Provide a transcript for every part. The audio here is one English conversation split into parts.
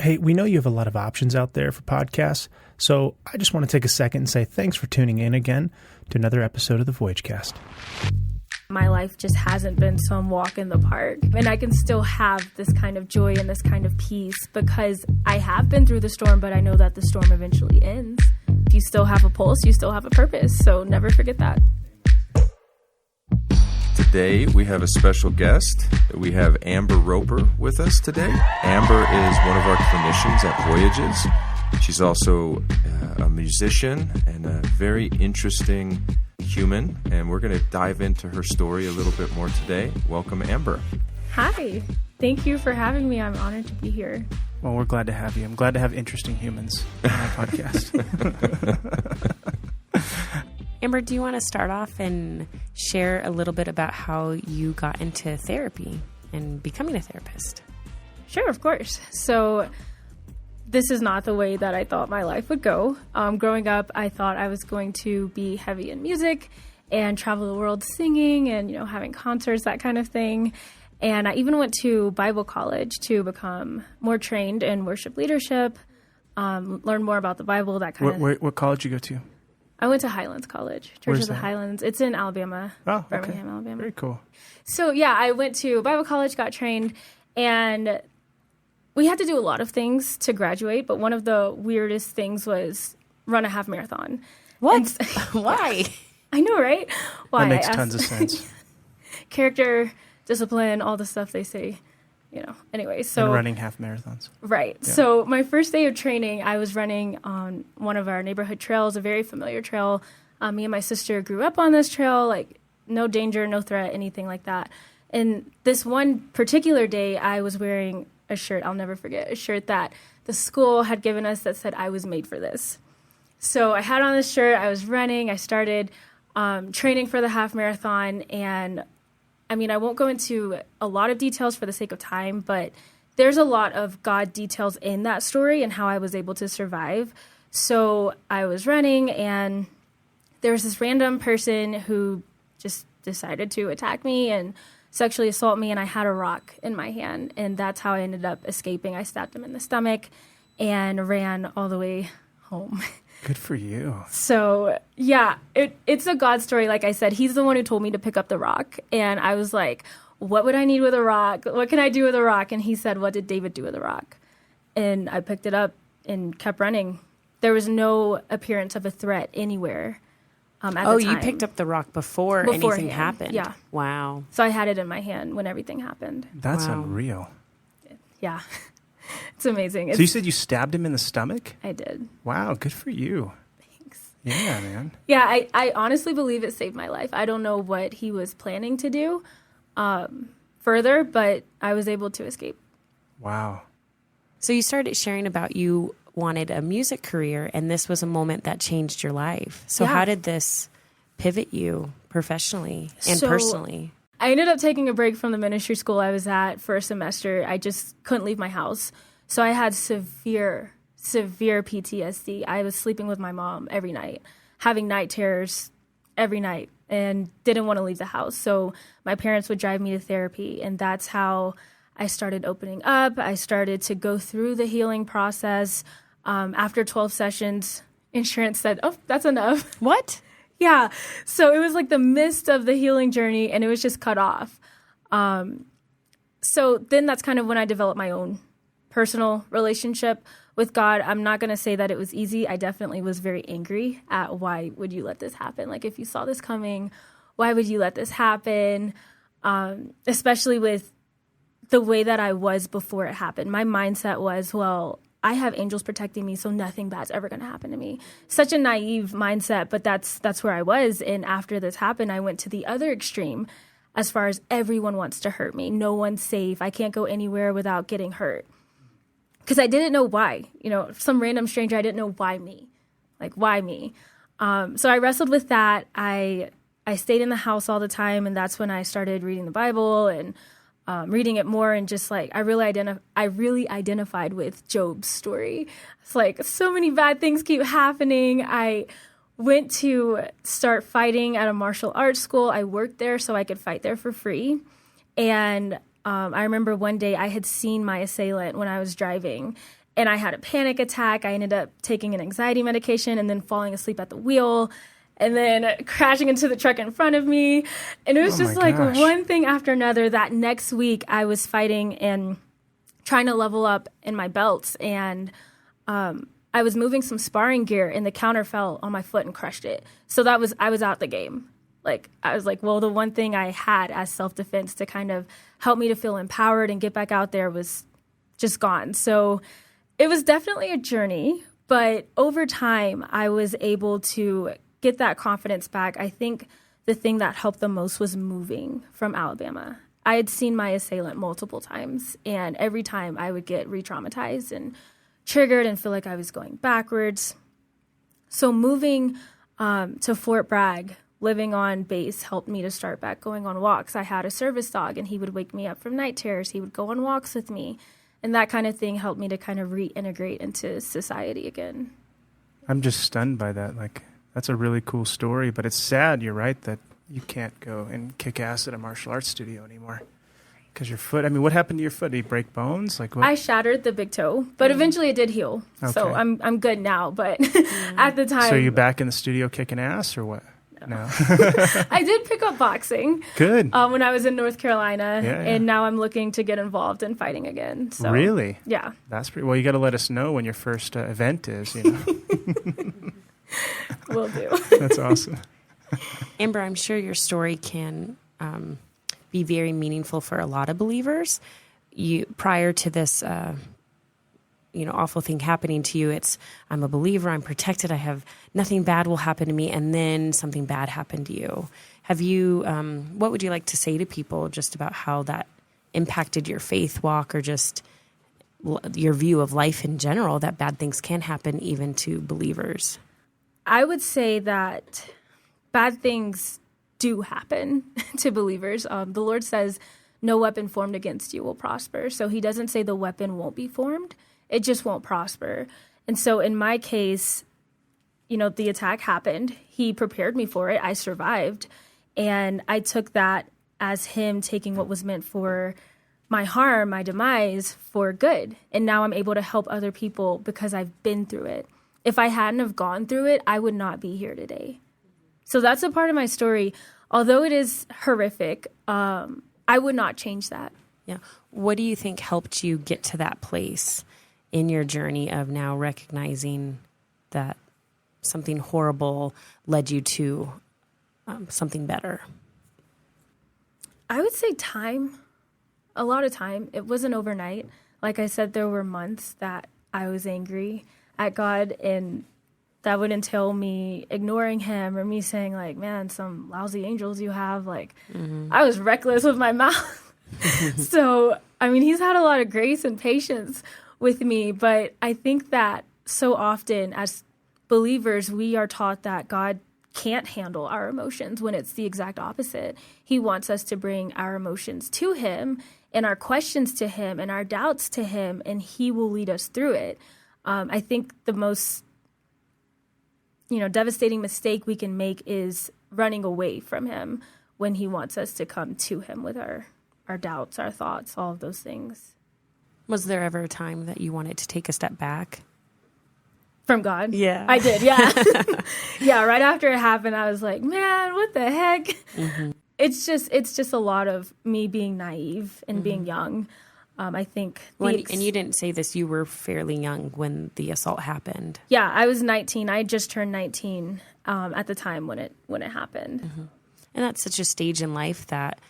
Hey, we know you have a lot of options out there for podcasts, so I just want to take a second and say thanks for tuning in again to another episode of the Voyage Cast. My life just hasn't been some walk in the park, and I can still have this kind of joy and this kind of peace because I have been through the storm, but I know that the storm eventually ends. If you still have a pulse, you still have a purpose, so never forget that. Today, we have a special guest. We have Amber Roper with us today. Amber is one of our clinicians at Voyages. She's also a musician and a very interesting human, and we're going to dive into her story a little bit more today. Welcome, Amber. Hi. Thank you for having me. I'm honored to be here. Well, we're glad to have you. I'm glad to have interesting humans on my podcast. Amber, do you want to start off and share a little bit about how you got into therapy and becoming a therapist? Sure, of course. So this is not the way that I thought my life would go. Growing up, I thought I was going to be heavy in music and travel the world singing and, having concerts, that kind of thing. And I even went to Bible college to become more trained in worship leadership, learn more about the Bible, that kind of. What college did you go to? I went to Highlands College, Church Where's of the that? Highlands. It's in Alabama, Birmingham, okay. Alabama. Very cool. So, yeah, I went to Bible college, got trained, and we had to do a lot of things to graduate, but one of the weirdest things was run a half marathon. What? Why? I know, right? Why? That makes tons of sense. Character, discipline, all the stuff they say, Anyway, so... And running half marathons. Right. Yeah. So my first day of training, I was running on one of our neighborhood trails, a very familiar trail. Me and my sister grew up on this trail, like no danger, no threat, anything like that. And this one particular day, I was wearing a shirt, I'll never forget, a shirt that the school had given us that said I was made for this. So I had on this shirt, I was running, I started training for the half marathon, and I won't go into a lot of details for the sake of time, but there's a lot of God details in that story and how I was able to survive. So I was running, and there was this random person who just decided to attack me and sexually assault me, and I had a rock in my hand, and that's how I ended up escaping. I stabbed him in the stomach and ran all the way home. Good for you. So, yeah, it's a God story. Like I said, he's the one who told me to pick up the rock. And I was like, what would I need with a rock? What can I do with a rock? And he said, what did David do with a rock? And I picked it up and kept running. There was no appearance of a threat anywhere at the time. You picked up the rock before anything happened? Yeah. Wow. So I had it in my hand when everything happened. That's Wow. unreal. Yeah. It's amazing. So you said you stabbed him in the stomach? I did. Wow, good for you. Thanks. Yeah, man. Yeah, I honestly believe it saved my life. I don't know what he was planning to do further, but I was able to escape. Wow. So you started sharing about you wanted a music career, and this was a moment that changed your life. So how did this pivot you professionally and personally? I ended up taking a break from the ministry school I was at for a semester. I just couldn't leave my house. So I had severe PTSD. I was sleeping with my mom every night, having night terrors every night, and didn't want to leave the house. So my parents would drive me to therapy, and that's how I started opening up. I started to go through the healing process. After 12 sessions, insurance said, oh, that's enough. What? Yeah. So it was like the midst of the healing journey, and it was just cut off. So then that's kind of when I developed my own personal relationship with God. I'm not going to say that it was easy. I definitely was very angry at why would you let this happen? Like, if you saw this coming, why would you let this happen? Especially with the way that I was before it happened. My mindset was, well, I have angels protecting me, so nothing bad's ever going to happen to me. Such a naive mindset, but that's where I was. And after this happened, I went to the other extreme as far as everyone wants to hurt me. No one's safe. I can't go anywhere without getting hurt. Because I didn't know why. Some random stranger, I didn't know why me. Like, why me? So I wrestled with that. I stayed in the house all the time, and that's when I started reading the Bible and reading it more, and just like I really identified with Job's story. It's like so many bad things keep happening. I went to start fighting at a martial arts school. I worked there so I could fight there for free. And I remember one day I had seen my assailant when I was driving, and I had a panic attack. I ended up taking an anxiety medication and then falling asleep at the wheel and then crashing into the truck in front of me. And it was just like one thing after another. That next week I was fighting and trying to level up in my belts. And I was moving some sparring gear and the counter fell on my foot and crushed it. So I was out the game. Like, I was like, well, the one thing I had as self-defense to kind of help me to feel empowered and get back out there was just gone. So it was definitely a journey, but over time I was able to get that confidence back. I think the thing that helped the most was moving from Alabama. I had seen my assailant multiple times, and every time I would get re-traumatized and triggered and feel like I was going backwards. So moving to Fort Bragg, living on base, helped me to start back going on walks. I had a service dog, and he would wake me up from night terrors. He would go on walks with me, and that kind of thing helped me to kind of reintegrate into society again. I'm just stunned by that. Like, that's a really cool story, but it's sad, you're right, that you can't go and kick ass at a martial arts studio anymore. Because your foot, I mean, what happened to your foot? Did you break bones? Like what? I shattered the big toe, but eventually it did heal. Okay. So I'm good now, but at the time. So you're back in the studio kicking ass or what? No. I did pick up boxing. Good. When I was in North Carolina, and now I'm looking to get involved in fighting again. So, really? Yeah. That's pretty, well, you got to let us know when your first event is, you know. Will do. That's awesome. Amber, I'm sure your story can be very meaningful for a lot of believers. You, prior to this, awful thing happening to you, I'm a believer, I'm protected, nothing bad will happen to me, and then something bad happened to you. Have you, what would you like to say to people just about how that impacted your faith walk or just your view of life in general, that bad things can happen even to believers? I would say that bad things do happen to believers. The Lord says, no weapon formed against you will prosper. So he doesn't say the weapon won't be formed. It just won't prosper. And so in my case, the attack happened. He prepared me for it. I survived. And I took that as him taking what was meant for my harm, my demise, for good. And now I'm able to help other people because I've been through it. If I hadn't have gone through it, I would not be here today. So that's a part of my story. Although it is horrific, I would not change that. Yeah. What do you think helped you get to that place in your journey of now recognizing that something horrible led you to something better? I would say time. A lot of time. It wasn't overnight. Like I said, there were months that I was angry at God, and that would entail me ignoring him or me saying like, man, some lousy angels you have. Like, I was reckless with my mouth. So, I mean, he's had a lot of grace and patience with me, but I think that so often as believers, we are taught that God can't handle our emotions when it's the exact opposite. He wants us to bring our emotions to him and our questions to him and our doubts to him, and he will lead us through it. I think the most, devastating mistake we can make is running away from him when he wants us to come to him with our doubts, our thoughts, all of those things. Was there ever a time that you wanted to take a step back? From God? Yeah. I did, yeah. Yeah, right after it happened, I was like, man, what the heck? Mm-hmm. It's just a lot of me being naive and being young. I think. And you didn't say this, you were fairly young when the assault happened. Yeah, I was 19. I had just turned 19 at the time when it happened. Mm-hmm. And that's such a stage in life that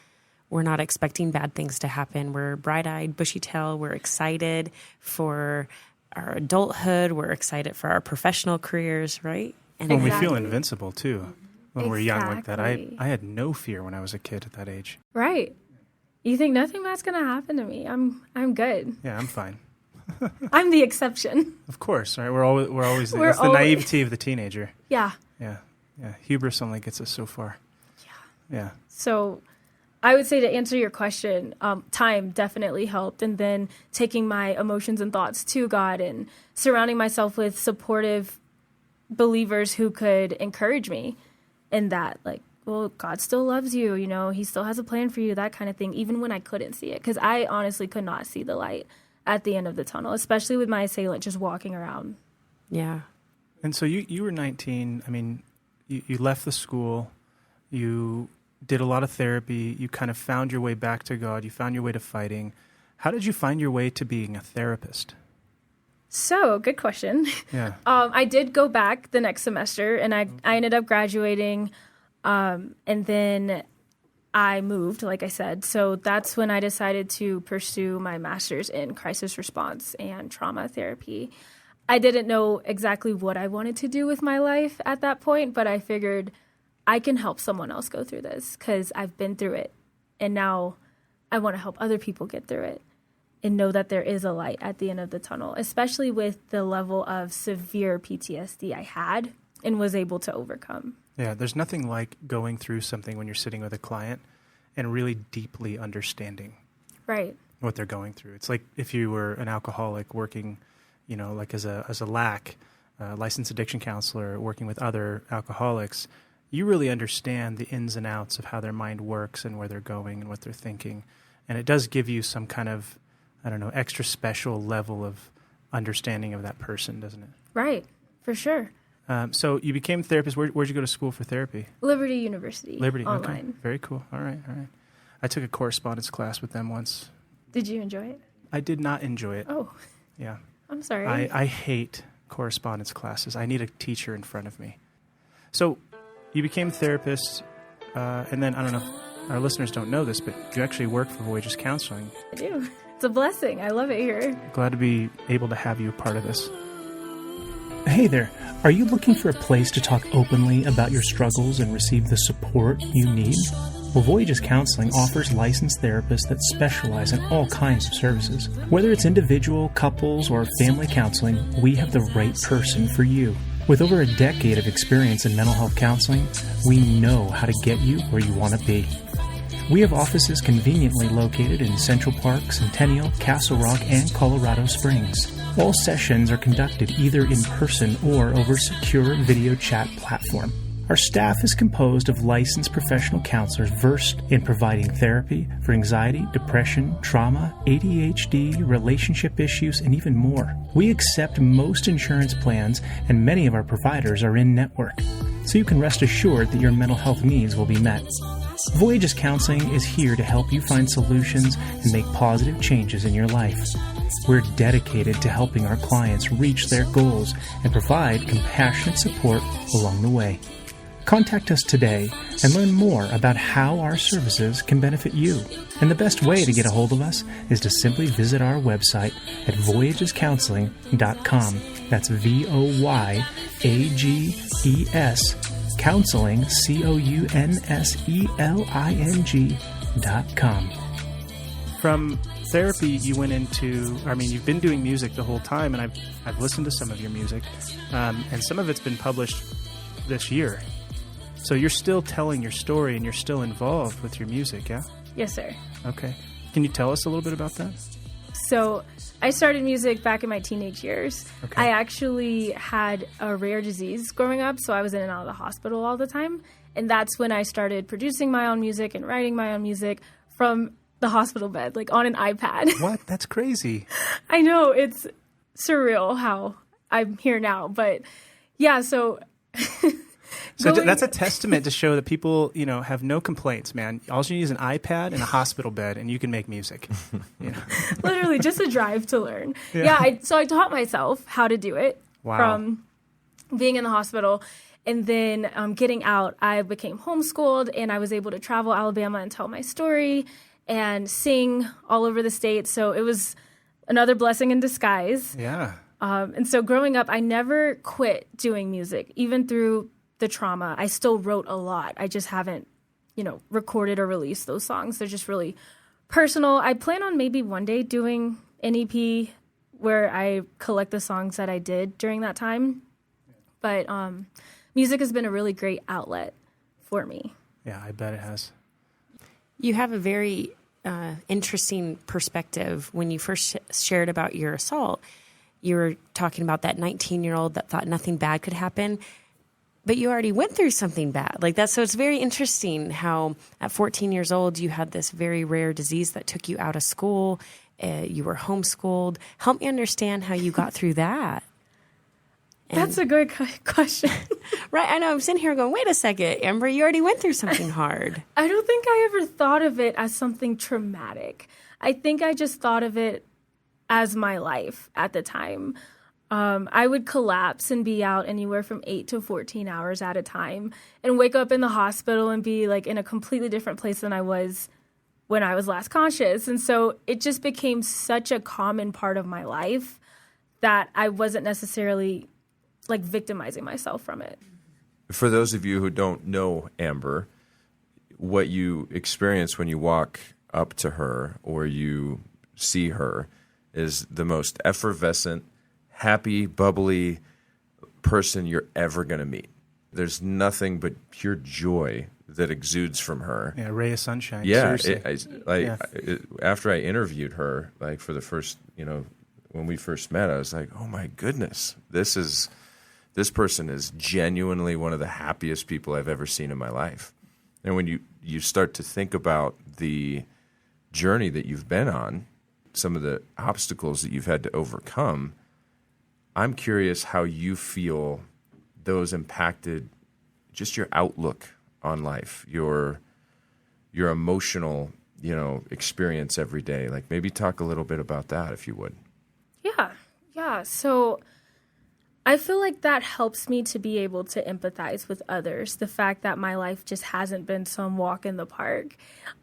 we're not expecting bad things to happen. We're bright-eyed, bushy-tailed. We're excited for our adulthood. We're excited for our professional careers, right? And we feel invincible, too, when we're young like that. I had no fear when I was a kid at that age. Right. You think nothing bad's going to happen to me. I'm good. Yeah, I'm fine. I'm the exception. Of course, right? We're always that's the naivety of the teenager. Yeah. Yeah. Hubris only gets us so far. Yeah. So I would say, to answer your question, time definitely helped. And then taking my emotions and thoughts to God and surrounding myself with supportive believers who could encourage me in that, like, well, God still loves you, he still has a plan for you, that kind of thing, even when I couldn't see it. Because I honestly could not see the light at the end of the tunnel, especially with my assailant just walking around. Yeah. And so you were 19. I mean, you left the school. You did a lot of therapy. You kind of found your way back to God. You found your way to fighting. How did you find your way to being a therapist? So, good question. Yeah. I did go back the next semester, and I ended up graduating, and then I moved, like I said. So that's when I decided to pursue my master's in crisis response and trauma therapy. I didn't know exactly what I wanted to do with my life at that point, but I figured I can help someone else go through this because I've been through it, and now I want to help other people get through it and know that there is a light at the end of the tunnel, especially with the level of severe PTSD I had and was able to overcome. Yeah, there's nothing like going through something when you're sitting with a client and really deeply understanding what they're going through. It's like if you were an alcoholic working, like as a LAC, licensed addiction counselor, working with other alcoholics, you really understand the ins and outs of how their mind works and where they're going and what they're thinking. And it does give you some kind of, extra special level of understanding of that person, doesn't it? Right, for sure. So you became a therapist. Where'd you go to school for therapy? Liberty University. Liberty, online. Okay. Very cool. All right. I took a correspondence class with them once. Did you enjoy it? I did not enjoy it. Oh. Yeah. I'm sorry. I hate correspondence classes. I need a teacher in front of me. So you became a therapist, and then, I don't know if our listeners don't know this, but you actually work for Voyage Counseling. I do. It's a blessing. I love it here. Glad to be able to have you a part of this. Hey there. Are you looking for a place to talk openly about your struggles and receive the support you need? Well, Voyage Counseling offers licensed therapists that specialize in all kinds of services. Whether it's individual, couples, or family counseling, we have the right person for you. With over a decade of experience in mental health counseling, we know how to get you where you want to be. We have offices conveniently located in Central Park, Centennial, Castle Rock, and Colorado Springs. All sessions are conducted either in person or over secure video chat platform. Our staff is composed of licensed professional counselors versed in providing therapy for anxiety, depression, trauma, ADHD, relationship issues, and even more. We accept most insurance plans, and many of our providers are in-network, so you can rest assured that your mental health needs will be met. Voyage Counseling is here to help you find solutions and make positive changes in your life. We're dedicated to helping our clients reach their goals and provide compassionate support along the way. Contact us today and learn more about how our services can benefit you. And the best way to get a hold of us is to simply visit our website at voyagescounseling.com. That's VOYAGES counseling, COUNSELING.com. From therapy, you went into, you've been doing music the whole time, and I've listened to some of your music, and some of it's been published this year. So you're still telling your story, and you're still involved with your music, yeah? Yes, sir. Okay. Can you tell us a little bit about that? So I started music back in my teenage years. Okay. I actually had a rare disease growing up, so I was in and out of the hospital all the time. And that's when I started producing my own music and writing my own music from the hospital bed, like on an iPad. What? That's crazy. I know, it's surreal how I'm here now. But yeah, so... So that's a testament to show that people, have no complaints, man. All you need is an iPad and a hospital bed, and you can make music. Literally, just a drive to learn. So I taught myself how to do it from being in the hospital. And then getting out, I became homeschooled, and I was able to travel Alabama and tell my story and sing all over the state. So it was another blessing in disguise. Yeah. And so growing up, I never quit doing music, even through the trauma. I still wrote a lot. I just haven't, recorded or released those songs. They're just really personal. I plan on maybe one day doing an EP where I collect the songs that I did during that time. But music has been a really great outlet for me. Yeah, I bet it has. You have a very interesting perspective. When you first shared about your assault, you were talking about that 19-year-old that thought nothing bad could happen. But you already went through something bad like that. So it's very interesting how at 14 years old, you had this very rare disease that took you out of school You were homeschooled. Help me understand how you got through that. That's a good question. Right. I know. I'm sitting here going, wait a second, Amber, you already went through something hard. I don't think I ever thought of it as something traumatic. I think I just thought of it as my life at the time. I would collapse and be out anywhere from 8 to 14 hours at a time and wake up in the hospital and be like in a completely different place than I was when I was last conscious. And so it just became such a common part of my life that I wasn't necessarily like victimizing myself from it. For those of you who don't know Amber, what you experience when you walk up to her or you see her is the most effervescent, happy, bubbly person you're ever going to meet. There's nothing but pure joy that exudes from her. Yeah, a ray of sunshine. Yeah, Seriously. after I interviewed her, like for the first, when we first met, I was like, oh my goodness, this person is genuinely one of the happiest people I've ever seen in my life. And when you start to think about the journey that you've been on, some of the obstacles that you've had to overcome, I'm curious how you feel those impacted just your outlook on life, your emotional, experience every day. Like maybe talk a little bit about that if you would. Yeah. So I feel like that helps me to be able to empathize with others. The fact that my life just hasn't been some walk in the park.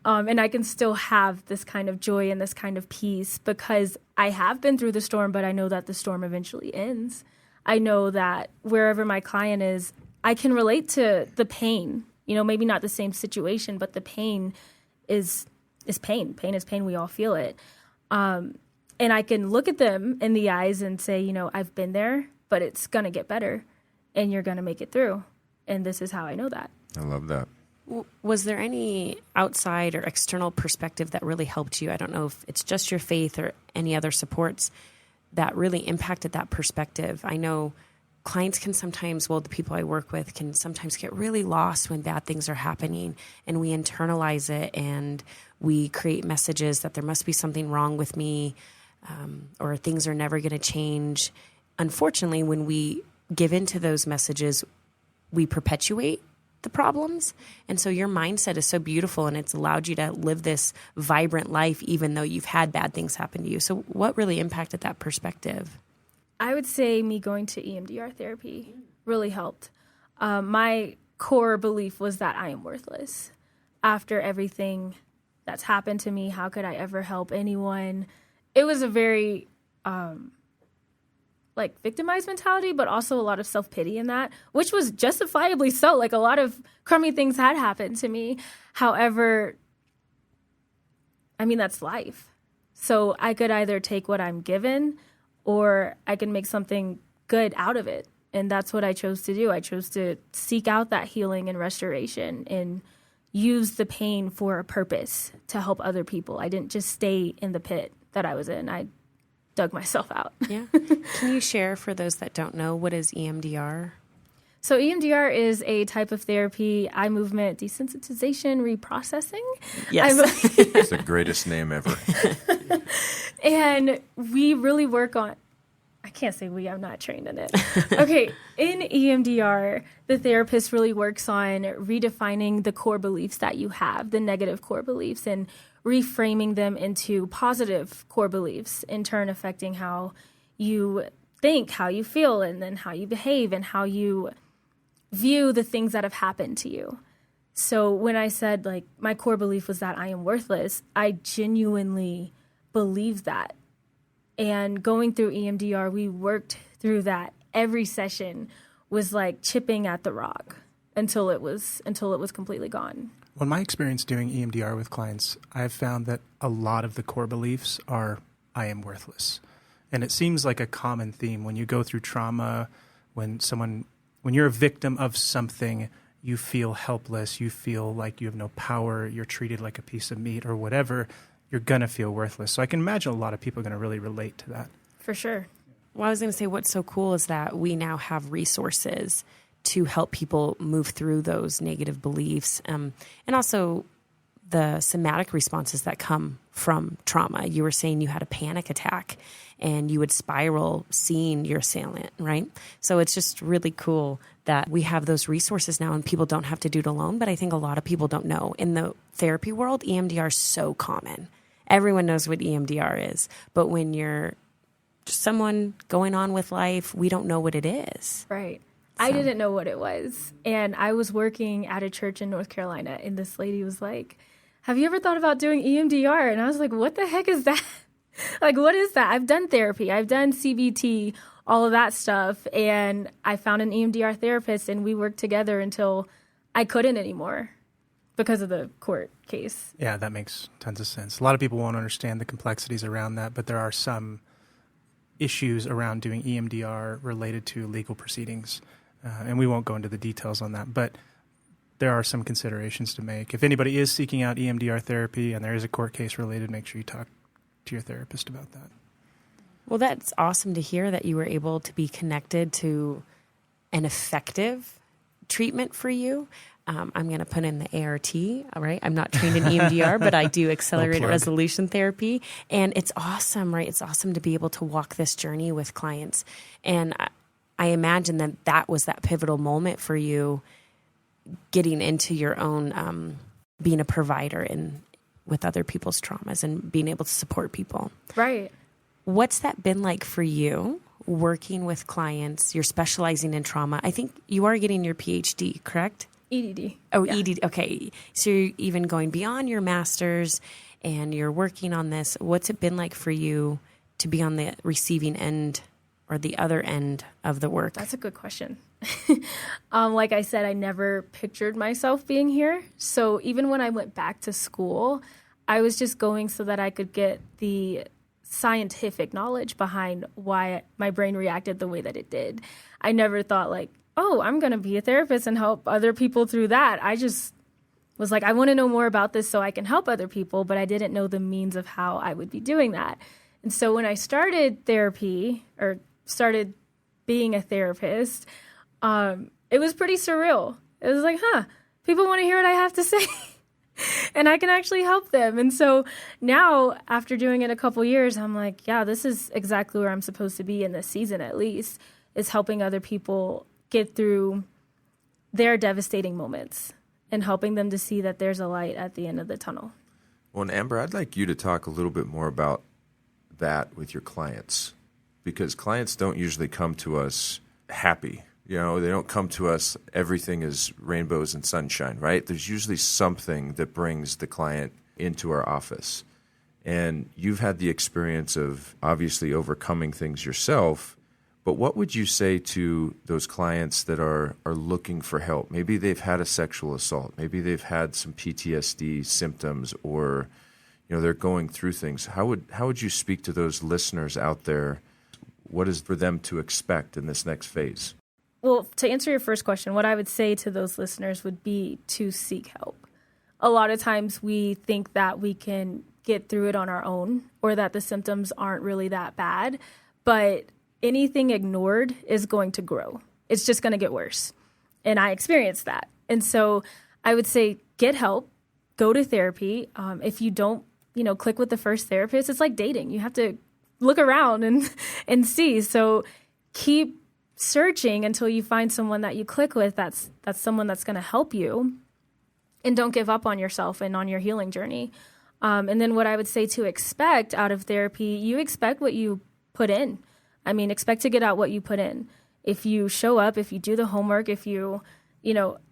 And I can still have this kind of joy and this kind of peace because I have been through the storm, but I know that the storm eventually ends. I know that wherever my client is, I can relate to the pain. Maybe not the same situation, but the pain is pain. Pain is pain. We all feel it. And I can look at them in the eyes and say, I've been there, but it's going to get better and you're going to make it through. And this is how I know that. I love that. Was there any outside or external perspective that really helped you? I don't know if it's just your faith or any other supports that really impacted that perspective. I know clients can sometimes, the people I work with can sometimes get really lost when bad things are happening and we internalize it and we create messages that there must be something wrong with me or things are never going to change. Unfortunately, when we give into those messages, we perpetuate the problems. And so your mindset is so beautiful and it's allowed you to live this vibrant life even though you've had bad things happen to you. So what really impacted that perspective? I would say me going to EMDR therapy really helped. My core belief was that I am worthless. After everything that's happened to me, how could I ever help anyone? It was a very victimized mentality, but also a lot of self-pity in that, which was justifiably so. Like a lot of crummy things had happened to me. However, that's life. So I could either take what I'm given or I can make something good out of it. And that's what I chose to do. I chose to seek out that healing and restoration and use the pain for a purpose to help other people. I didn't just stay in the pit that I was in. I dug myself out. Yeah. Can you share for those that don't know, what is EMDR? So EMDR is a type of therapy, eye movement desensitization reprocessing. Yes. It's the greatest name ever. And we really work on, I can't say we, I'm not trained in it. Okay, in EMDR, the therapist really works on redefining the core beliefs that you have, the negative core beliefs, and reframing them into positive core beliefs, in turn affecting how you think, how you feel, and then how you behave and how you view the things that have happened to you. So when I said, my core belief was that I am worthless, I genuinely believed that. And going through EMDR, we worked through that. Every session was like chipping at the rock until it was completely gone. Well, in my experience doing EMDR with clients, I've found that a lot of the core beliefs are, I am worthless. And it seems like a common theme when you go through trauma, when you're a victim of something, you feel helpless, you feel like you have no power, you're treated like a piece of meat or whatever, you're going to feel worthless. So I can imagine a lot of people are going to really relate to that. For sure. Well, I was going to say what's so cool is that we now have resources to help people move through those negative beliefs. And also the somatic responses that come from trauma. You were saying you had a panic attack and you would spiral seeing your assailant, right? So it's just really cool that we have those resources now and people don't have to do it alone. But I think a lot of people don't know. In the therapy world, EMDR is so common. Everyone knows what EMDR is. But when you're just someone going on with life, we don't know what it is. Right. I didn't know what it was. And I was working at a church in North Carolina, and this lady was like, have you ever thought about doing EMDR? And I was like, what the heck is that? Like, what is that? I've done therapy. I've done CBT, all of that stuff. And I found an EMDR therapist, and we worked together until I couldn't anymore because of the court case. Yeah, that makes tons of sense. A lot of people won't understand the complexities around that, but there are some issues around doing EMDR related to legal proceedings. And we won't go into the details on that, but there are some considerations to make. If anybody is seeking out EMDR therapy and there is a court case related, make sure you talk to your therapist about that. Well, that's awesome to hear that you were able to be connected to an effective treatment for you. I'm going to put in the ART, all right? I'm not trained in EMDR, but I do accelerated resolution therapy. And it's awesome, right? It's awesome to be able to walk this journey with clients. And I imagine that was that pivotal moment for you getting into your own, being a provider with other people's traumas and being able to support people. Right. What's that been like for you working with clients? You're specializing in trauma. I think you are getting your PhD, correct? EDD. Oh, yeah. EDD. Okay. So you're even going beyond your master's and you're working on this. What's it been like for you to be on the receiving end or the other end of the work? That's a good question. Like I said, I never pictured myself being here. So even when I went back to school, I was just going so that I could get the scientific knowledge behind why my brain reacted the way that it did. I never thought like, oh, I'm going to be a therapist and help other people through that. I just was like, I want to know more about this so I can help other people, but I didn't know the means of how I would be doing that. And so when I started therapy or started being a therapist, it was pretty surreal. It was like, people want to hear what I have to say and I can actually help them. And so now after doing it a couple years, I'm like, yeah, this is exactly where I'm supposed to be in this season, at least, is helping other people get through their devastating moments and helping them to see that there's a light at the end of the tunnel. Well, and Amber, I'd like you to talk a little bit more about that with your clients, because clients don't usually come to us happy. You know, they don't come to us, everything is rainbows and sunshine, right? There's usually something that brings the client into our office. And you've had the experience of obviously overcoming things yourself, but what would you say to those clients that are looking for help? Maybe they've had a sexual assault, maybe they've had some PTSD symptoms, or they're going through things. How would you speak to those listeners out there? What is for them to expect in this next phase? Well, to answer your first question, what I would say to those listeners would be to seek help. A lot of times we think that we can get through it on our own or that the symptoms aren't really that bad, but anything ignored is going to grow. It's just going to get worse. And I experienced that. And so I would say get help, go to therapy. If you don't, click with the first therapist, it's like dating. You have to look around and see. So keep searching until you find someone that you click with that's someone that's going to help you, and don't give up on yourself and on your healing journey. And then what I would say to expect out of therapy, you expect what you put in. I mean, expect to get out what you put in. If you show up, if you do the homework, if you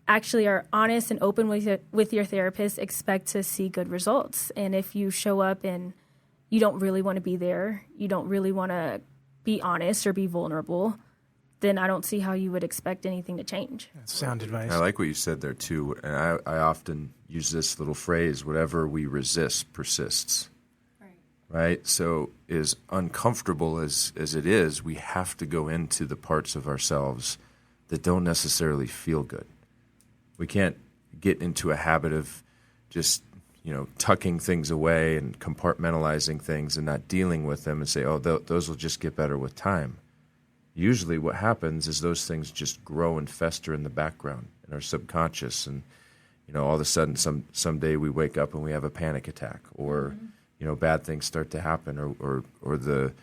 actually are honest and open with your therapist, expect to see good results. And if you show up and you don't really want to be there, you don't really want to be honest or be vulnerable, then I don't see how you would expect anything to change. That's sound advice. I like what you said there, too. And I often use this little phrase, whatever we resist persists. Right? So as uncomfortable as it is, we have to go into the parts of ourselves that don't necessarily feel good. We can't get into a habit of just, tucking things away and compartmentalizing things and not dealing with them and say, oh, those will just get better with time. Usually what happens is those things just grow and fester in the background in our subconscious. And, all of a sudden someday we wake up and we have a panic attack, or bad things start to happen, or the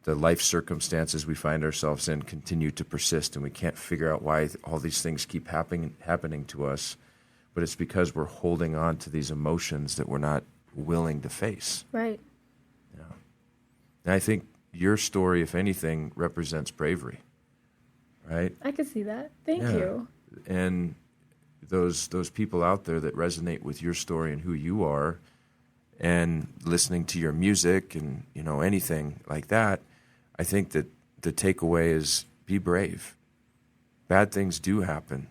life circumstances we find ourselves in continue to persist, and we can't figure out why all these things keep happening to us. But it's because we're holding on to these emotions that we're not willing to face. Right. Yeah. And I think your story, if anything, represents bravery, right? I could see that. Thank you. And those people out there that resonate with your story and who you are, and listening to your music and anything like that, I think that the takeaway is be brave. Bad things do happen.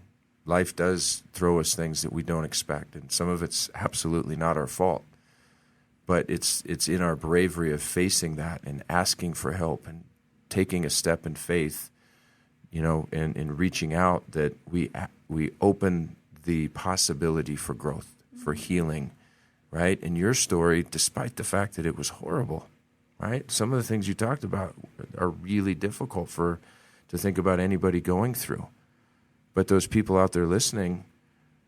Life does throw us things that we don't expect, and some of it's absolutely not our fault. But it's in our bravery of facing that and asking for help and taking a step in faith, and reaching out, that we open the possibility for growth, for healing, right? And your story, despite the fact that it was horrible, right? Some of the things you talked about are really difficult to think about anybody going through. But those people out there listening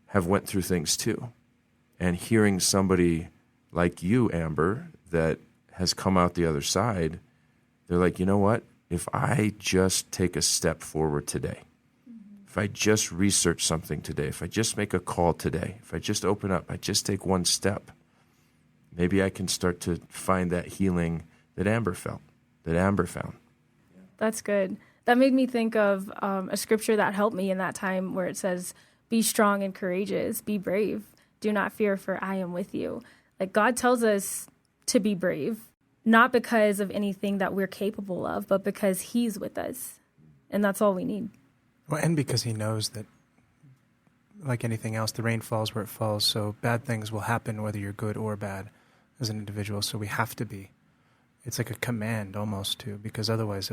have went through things too. And hearing somebody like you, Amber, that has come out the other side, they're like, you know what? If I just take a step forward today, if I just research something today, if I just make a call today, if I just open up, I just take one step, maybe I can start to find that healing that Amber found. That's good. That made me think of a scripture that helped me in that time, where it says, be strong and courageous, be brave, do not fear, for I am with you. Like, God tells us to be brave, not because of anything that we're capable of, but because he's with us. And that's all we need. Well, and because he knows that, like anything else, the rain falls where it falls. So bad things will happen whether you're good or bad as an individual. So we have to be. It's like a command almost to, because otherwise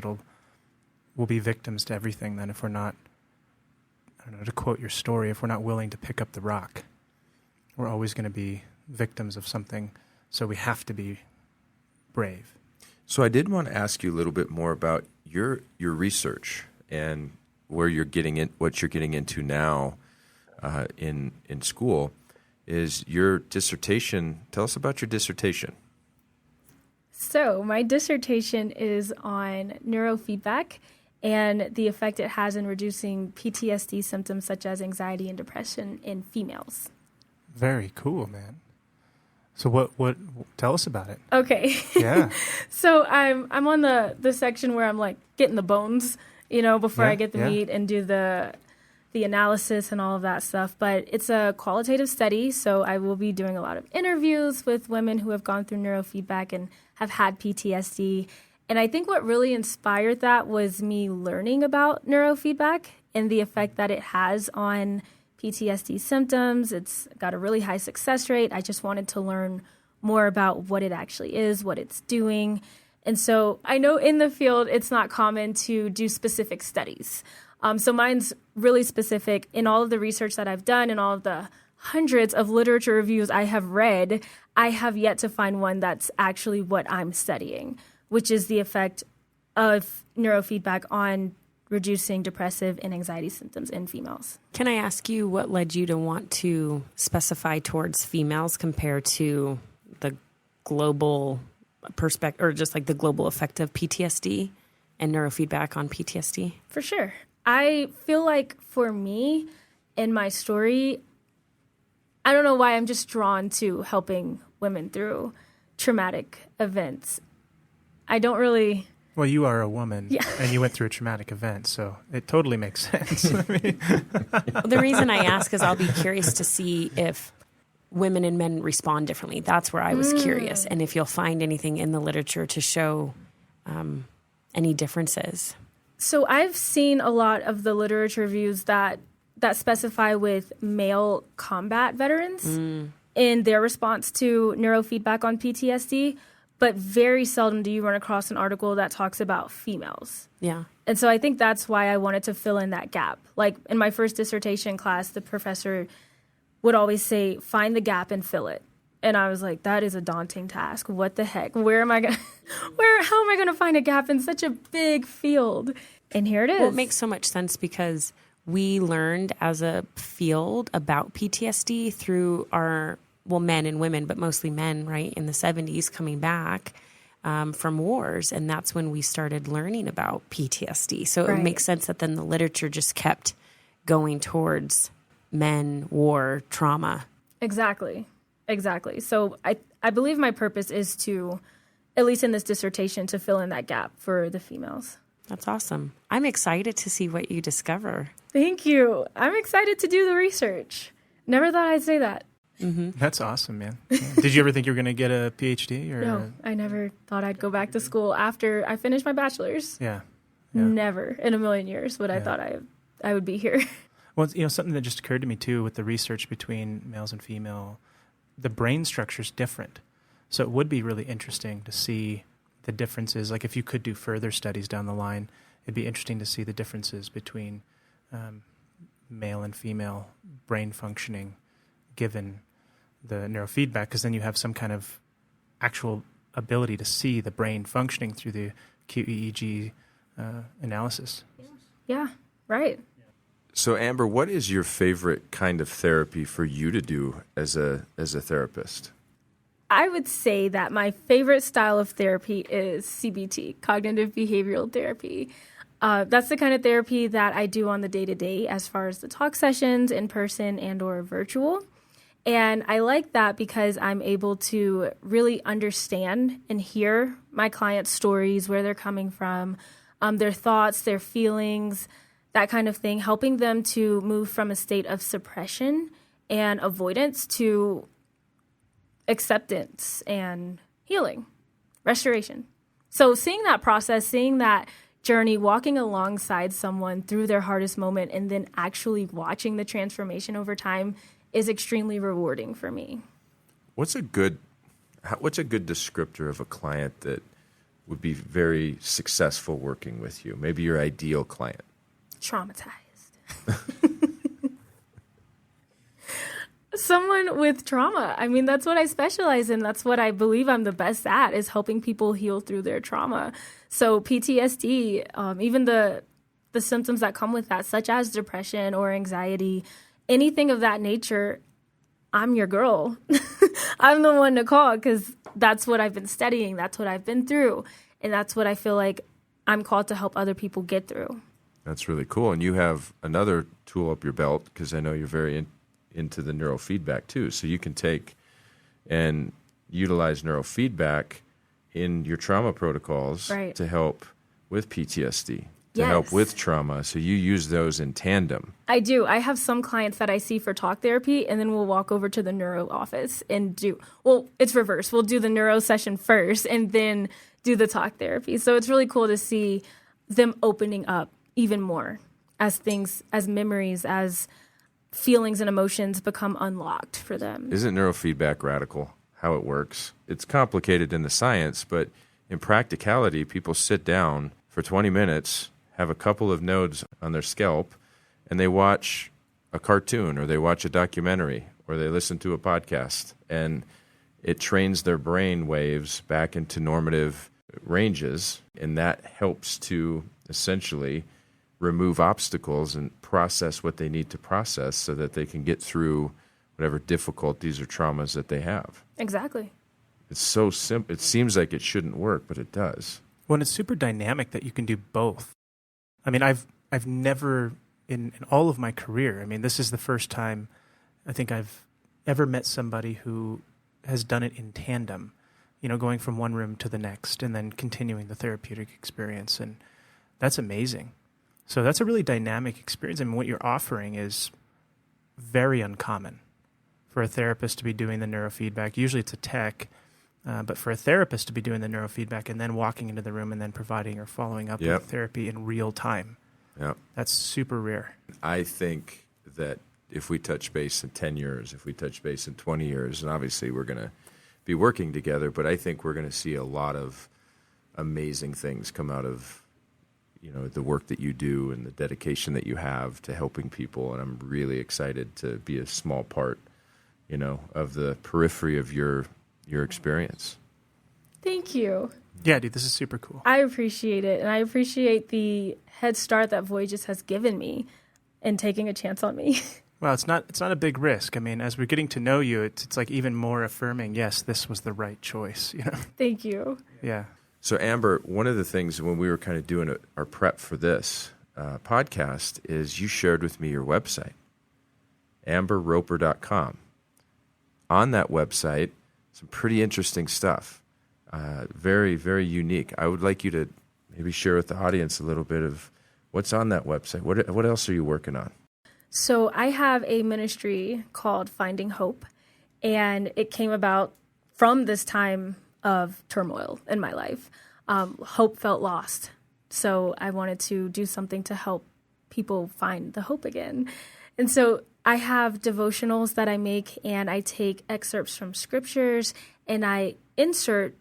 we'll be victims to everything then if we're not, to quote your story, if we're not willing to pick up the rock. We're always going to be victims of something. So we have to be brave. So I did want to ask you a little bit more about your research and where you're getting in, what you're getting into now in school. Is your dissertation? Tell us about your dissertation. So my dissertation is on neurofeedback and the effect it has in reducing PTSD symptoms such as anxiety and depression in females. Very cool, man. So what tell us about it. Okay. Yeah. So I'm on the section where I'm like getting the bones, before I get the meat and do the analysis and all of that stuff. But it's a qualitative study, so I will be doing a lot of interviews with women who have gone through neurofeedback and have had PTSD. And I think what really inspired that was me learning about neurofeedback and the effect that it has on PTSD symptoms. It's got a really high success rate. I just wanted to learn more about what it actually is, what it's doing. And so I know in the field, it's not common to do specific studies. So mine's really specific. In all of the research that I've done and all of the hundreds of literature reviews I have read, I have yet to find one that's actually what I'm studying, which is the effect of neurofeedback on reducing depressive and anxiety symptoms in females. Can I ask you what led you to want to specify towards females compared to the global perspective, or just like the global effect of PTSD and neurofeedback on PTSD? For sure. I feel like for me, in my story, I don't know why I'm just drawn to helping women through traumatic events. I don't really... Well, you are a woman, and you went through a traumatic event, so it totally makes sense. The reason I ask is I'll be curious to see if women and men respond differently. That's where I was curious, and if you'll find anything in the literature to show any differences. So I've seen a lot of the literature reviews that specify with male combat veterans in their response to neurofeedback on PTSD, but very seldom do you run across an article that talks about females. Yeah. And so I think that's why I wanted to fill in that gap. Like in my first dissertation class, the professor would always say, find the gap and fill it. And I was like, that is a daunting task. What the heck? How am I going to find a gap in such a big field? And here it is. Well, it makes so much sense because we learned as a field about PTSD through our, men and women, but mostly men, right, in the 70s coming back from wars. And that's when we started learning about PTSD. So it makes sense that then the literature just kept going towards men, war, trauma. Exactly. So I believe my purpose is to, at least in this dissertation, to fill in that gap for the females. That's awesome. I'm excited to see what you discover. Thank you. I'm excited to do the research. Never thought I'd say that. Mm-hmm. That's awesome, man. Yeah. Did you ever think you were going to get a PhD? Or? No, I never thought I'd go back to school after I finished my bachelor's. Yeah. Never in a million years would I thought I would be here. Well, something that just occurred to me, too, with the research between males and female, the brain structure is different. So it would be really interesting to see the differences. Like if you could do further studies down the line, it'd be interesting to see the differences between male and female brain functioning given the neurofeedback, because then you have some kind of actual ability to see the brain functioning through the QEEG analysis. Yeah, right. So, Amber, what is your favorite kind of therapy for you to do as a therapist? I would say that my favorite style of therapy is CBT, cognitive behavioral therapy. That's the kind of therapy that I do on the day-to-day as far as the talk sessions, in person and or virtual. And I like that because I'm able to really understand and hear my clients' stories, where they're coming from, their thoughts, their feelings, that kind of thing, helping them to move from a state of suppression and avoidance to acceptance and healing, restoration. So seeing that process, seeing that journey, walking alongside someone through their hardest moment and then actually watching the transformation over time is extremely rewarding for me. What's a good descriptor of a client that would be very successful working with you? Maybe your ideal client. Traumatized. Someone with trauma. I mean, that's what I specialize in. That's what I believe I'm the best at, is helping people heal through their trauma. So PTSD, even the symptoms that come with that, such as depression or anxiety, anything of that nature, I'm your girl. I'm the one to call because that's what I've been studying. That's what I've been through. And that's what I feel like I'm called to help other people get through. That's really cool. And you have another tool up your belt, because I know you're very into the neurofeedback too. So you can take and utilize neurofeedback in your trauma protocols to help with PTSD. To help with trauma. So you use those in tandem. I do. I have some clients that I see for talk therapy, and then we'll walk over to the neuro office and it's reverse. We'll do the neuro session first and then do the talk therapy. So it's really cool to see them opening up even more as things, as memories, as feelings and emotions become unlocked for them. Isn't neurofeedback radical, how it works? It's complicated in the science, but in practicality, people sit down for 20 minutes, have a couple of nodes on their scalp, and they watch a cartoon, or they watch a documentary, or they listen to a podcast, and it trains their brain waves back into normative ranges, and that helps to essentially remove obstacles and process what they need to process so that they can get through whatever difficulties or traumas that they have. Exactly. It's so simple. It seems like it shouldn't work, but it does. Well, it's super dynamic that you can do both. I mean, I've never, in all of my career, I mean, this is the first time I think I've ever met somebody who has done it in tandem, going from one room to the next and then continuing the therapeutic experience. And that's amazing. So that's a really dynamic experience. I mean, what you're offering is very uncommon for a therapist to be doing the neurofeedback. Usually it's a tech. But for a therapist to be doing the neurofeedback and then walking into the room and then providing or following up with therapy in real time, that's super rare. I think that if we touch base in 10 years, if we touch base in 20 years, and obviously we're going to be working together, but I think we're going to see a lot of amazing things come out of the work that you do and the dedication that you have to helping people. And I'm really excited to be a small part, of the periphery of your experience. Thank you. Yeah, dude, this is super cool. I appreciate it. And I appreciate the head start that Voyages has given me. and taking a chance on me. Well, it's not a big risk. I mean, as we're getting to know you, it's like even more affirming. Yes, this was the right choice. Thank you. Yeah. So, Amber, one of the things when we were kind of doing our prep for this podcast is you shared with me your website, amberroper.com. On that website, some pretty interesting stuff. Very, very unique. I would like you to maybe share with the audience a little bit of what's on that website. What else are you working on? So I have a ministry called Finding Hope, and it came about from this time of turmoil in my life. Hope felt lost. So I wanted to do something to help people find the hope again. And so I have devotionals that I make, and I take excerpts from scriptures and I insert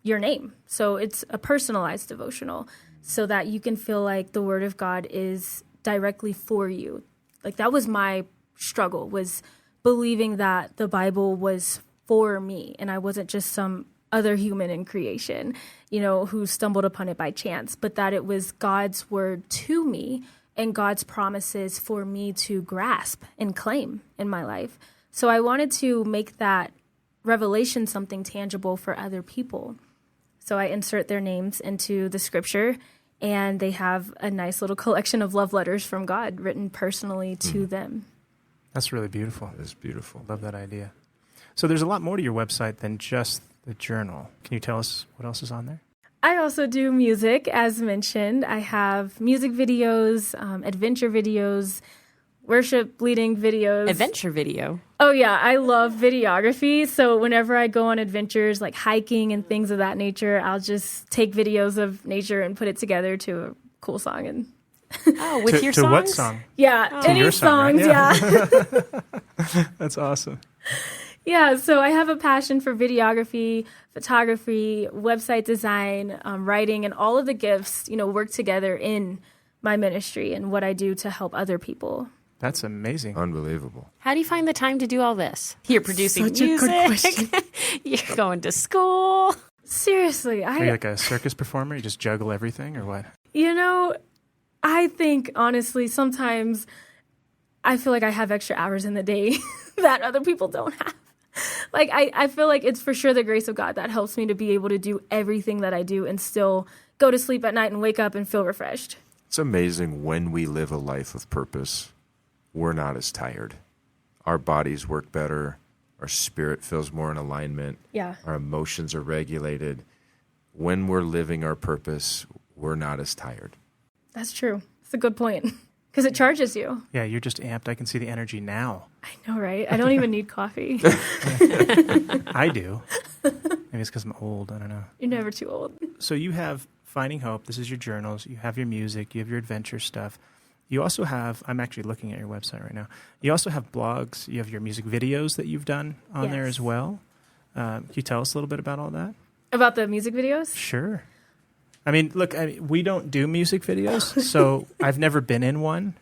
your name. So it's a personalized devotional so that you can feel like the word of God is directly for you. Like that was my struggle, was believing that the Bible was for me and I wasn't just some other human in creation, who stumbled upon it by chance, but that it was God's word to me and God's promises for me to grasp and claim in my life. So I wanted to make that revelation something tangible for other people. So I insert their names into the scripture, and they have a nice little collection of love letters from God written personally to them. That's really beautiful. That is beautiful. Love that idea. So there's a lot more to your website than just the journal. Can you tell us what else is on there? I also do music, as mentioned. I have music videos, adventure videos, worship leading videos. Adventure video. Oh, yeah. I love videography. So whenever I go on adventures like hiking and things of that nature, I'll just take videos of nature and put it together to a cool song. And oh, with your songs? To what song? Yeah, any your song, songs, right? Yeah. That's awesome. Yeah, so I have a passion for videography, photography, website design, writing, and all of the gifts, work together in my ministry and what I do to help other people. That's amazing. Unbelievable. How do you find the time to do all this? You're producing Such a music. good question. You're going to school. Seriously, Are you like a circus performer? You just juggle everything or what? I think, honestly, sometimes I feel like I have extra hours in the day that other people don't have. Like, I feel like it's for sure the grace of God that helps me to be able to do everything that I do and still go to sleep at night and wake up and feel refreshed. It's amazing when we live a life of purpose, we're not as tired. Our bodies work better. Our spirit feels more in alignment. Yeah. Our emotions are regulated. When we're living our purpose, we're not as tired. That's true. It's a good point. Because it charges you. Yeah, you're just amped. I can see the energy now. I know, right? I don't even need coffee. I do. Maybe it's because I'm old. I don't know. You're never too old. So you have Finding Hope. This is your journals. You have your music. You have your adventure stuff. You also have, I'm actually looking at your website right now. You also have blogs. You have your music videos that you've done on there as well. Can you tell us a little bit about all that? About the music videos? Sure. I mean, look, we don't do music videos, so I've never been in one.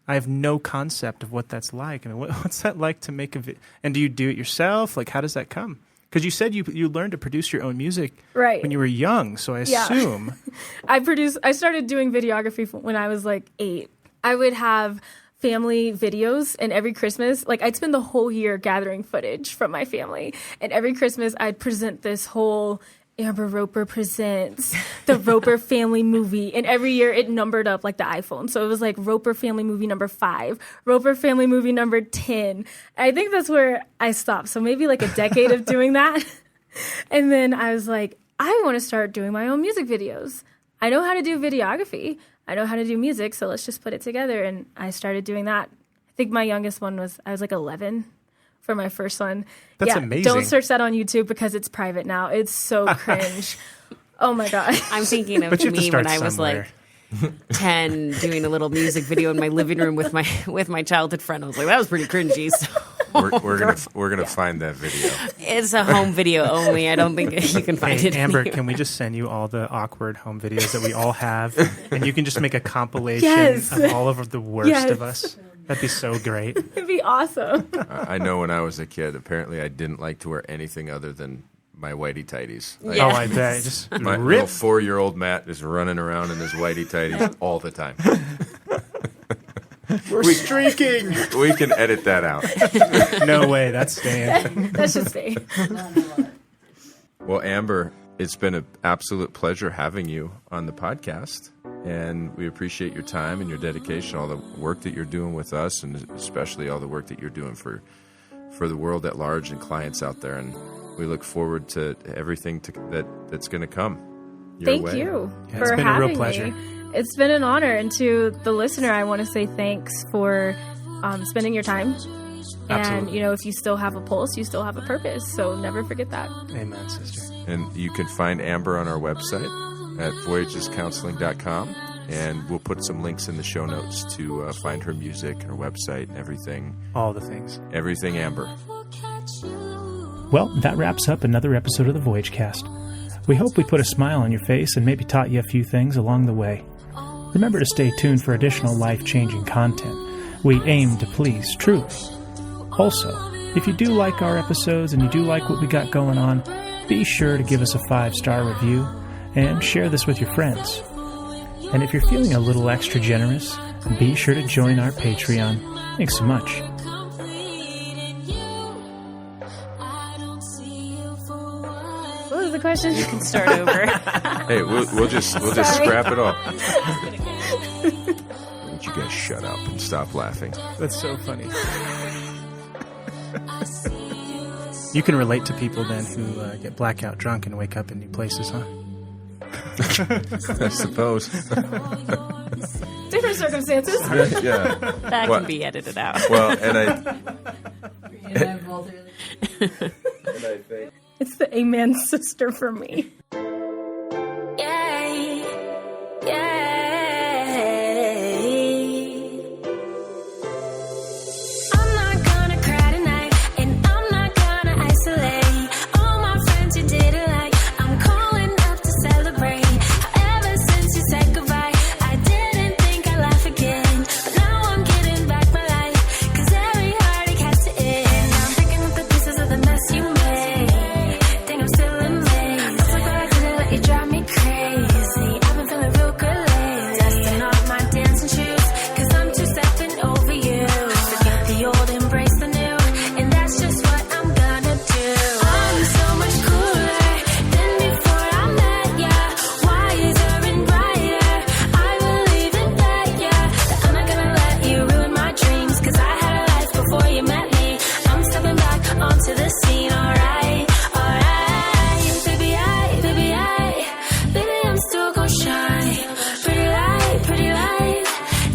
I have no concept of what that's like. I mean, what's that like to make a video? And do you do it yourself? Like, how does that come? Because you said you learned to produce your own music when you were young, so I assume. I started doing videography when I was like 8. I would have family videos, and every Christmas, like I'd spend the whole year gathering footage from my family, and every Christmas I'd present this whole Amber Roper presents the Roper family movie, and every year it numbered up like the iPhone. So it was like Roper family movie number 5, Roper family movie number 10. I think that's where I stopped. So maybe like a decade of doing that. And then I was like, I want to start doing my own music videos. I know how to do videography. I know how to do music. So let's just put it together. And I started doing that. I think my youngest one I was like 11. For my first one. That's amazing. Don't search that on YouTube because it's private now. It's so cringe. Oh my God. I'm thinking of me when I was like 10 doing a little music video in my living room with my childhood friend. I was like, that was pretty cringy. So we're gonna find that video. It's a home video only. I don't think you can find it. Amber, can we just send you all the awkward home videos that we all have, and you can just make a compilation of all of the worst of us? That'd be so great. It'd be awesome. I know when I was a kid, apparently I didn't like to wear anything other than my whitey tighties. Oh, I bet. Just my little 4-year-old Matt is running around in his whitey tighties all the time. We're streaking. We can edit that out. No way, that's staying. That should stay. Well, Amber, it's been an absolute pleasure having you on the podcast, and we appreciate your time and your dedication, all the work that you're doing with us, and especially all the work that you're doing for the world at large and clients out there. And we look forward to everything that's going to come your Thank way. you Yeah, for it's been a having real pleasure. me. It's been an honor. And to the listener, I want to say thanks for spending your time. Absolutely. And, if you still have a pulse, you still have a purpose. So never forget that. Amen, sister. And you can find Amber on our website at voyagescounseling.com, and we'll put some links in the show notes to find her music, her website, and everything. All the things. Everything Amber. Well, that wraps up another episode of the Voyage Cast. We hope we put a smile on your face and maybe taught you a few things along the way. Remember to stay tuned for additional life-changing content. We aim to please, truly. Also, if you do like our episodes and you do like what we got going on, be sure to give us a 5-star review and share this with your friends. And if you're feeling a little extra generous, be sure to join our Patreon. Thanks so much. What was the question? You can start over. Hey, we'll just Sorry. scrap it all. Won't you guys shut up and stop laughing? That's so funny. You can relate to people then who get blackout drunk and wake up in new places, huh? I suppose. Different circumstances. Yeah. That What? can be edited out. Well, and I think It's the amen sister for me. I'm not gonna cry tonight, and I'm not gonna isolate all my friends who didn't like. I'm calling up to celebrate. Ever since you said goodbye, I didn't think I'd laugh again, but now I'm getting back my life, 'cause every heartache has to end. I'm picking up the pieces of the mess you made. Think I'm still amazed. I'm so glad I didn't let you drive me crazy. I've been feeling real good lately. Dusting off my dancing shoes, 'cause I'm two-stepping over you. Forget the old, embrace the new, and that's just what I'm gonna do. I'm so much cooler than before I met ya. Wiser and brighter, I believe in that, yeah. That I'm not gonna let you ruin my dreams, 'cause I had a life before you met me. I'm stepping back onto the scene, alright, alright. Baby, I'm still gonna shine. Pretty light,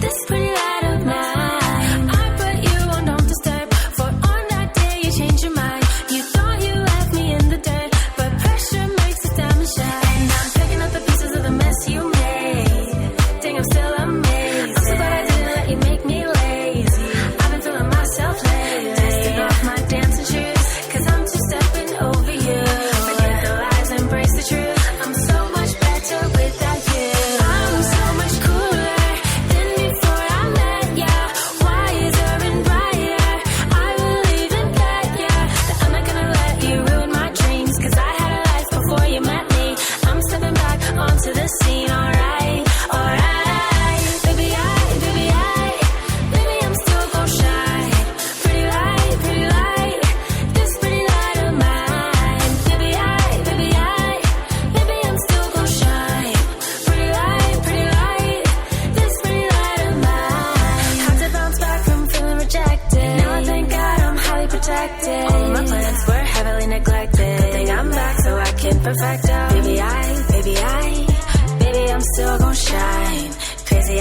this pretty light of mine. I put you on Don't Disturb, for on that day you changed your mind. You thought you left me in the dirt, but pressure makes the diamond shine. And I'm picking up the pieces of the mess you made. Think I'm still amazing. I'm so glad I didn't let you make me lazy. I've been feeling myself lately. Dusting off my dancing shoes, 'cause I'm two-stepping over you. Forget the lies, embrace the truth. I'm so much better without you. I'm so much cooler than before I met ya. Wiser and brighter, I believe in that, yeah. That I'm not gonna let you ruin my dreams, 'cause I had a life before you met me. I'm stepping back onto the scene, alright, alright. Baby, I'm still gon' shine. Pretty light, this pretty light of mine. Baby, I'm still gon' shine. Pretty light, this pretty light of mine. Had to bounce back from feeling rejected. Now I thank God I'm highly protected. All my plans were heavily neglected. Good thing I'm back so I can perfect out. Baby, I'm still gon' shine. Crazy